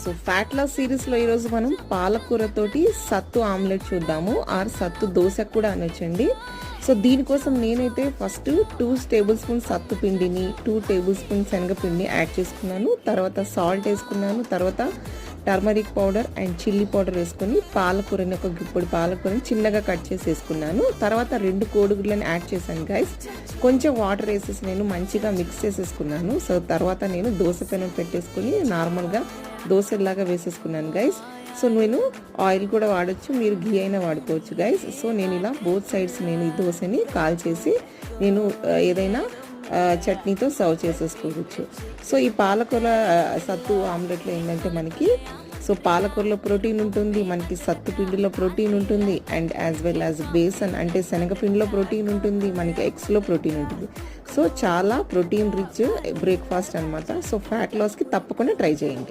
So fat loss సిరీస్లో ఈరోజు మనం పాలకూరతోటి సత్తు ఆమ్లెట్ చూద్దాము, ఆర్ సత్తు దోశ కూడా అనొచ్చండి. సో దీనికోసం నేనైతే ఫస్ట్ 2 టేబుల్ స్పూన్ సత్తు పిండిని, 2 టేబుల్ స్పూన్ శనగపిండిని యాడ్ చేసుకున్నాను. తర్వాత సాల్ట్ వేసుకున్నాను. తర్వాత turmeric powder and chilli powder వేసుకొని పాలకూరని, ఒక గుప్పెడు పాలకూరని చిన్నగా కట్ చేసి వేసుకున్నాను. తర్వాత 2 కోడిగుడ్లను యాడ్ చేశాను గైస్. కొంచెం వాటర్ వేసేసి నేను మంచిగా మిక్స్ చేసేసుకున్నాను. సో తర్వాత నేను దోశ పెనం పెట్టేసుకొని నార్మల్గా దోశలాగా వేసేసుకున్నాను గైస్. సో నేను ఆయిల్ కూడా వాడచ్చు, మీరు ఘీ అయినా వాడుకోవచ్చు గైస్. సో నేను ఇలా బోత్ సైడ్స్ నేను ఈ దోశని కాల్చేసి నేను ఏదైనా చట్నీతో సర్వ్ చేసేసుకోవచ్చు. సో ఈ పాలకూర సత్తు ఆమ్లెట్లో ఏంటంటే మనకి సో పాలకూరలో ప్రోటీన్ ఉంటుంది, మనకి సత్తు పిండిలో ప్రోటీన్ ఉంటుంది, and as well as besan అంటే శనగపిండిలో ప్రోటీన్ ఉంటుంది, మనకి ఎగ్స్లో ప్రోటీన్ ఉంటుంది. సో చాలా ప్రోటీన్ రిచ్ బ్రేక్ఫాస్ట్ అనమాట. సో ఫ్యాట్ లాస్కి తప్పకుండా ట్రై చేయండి.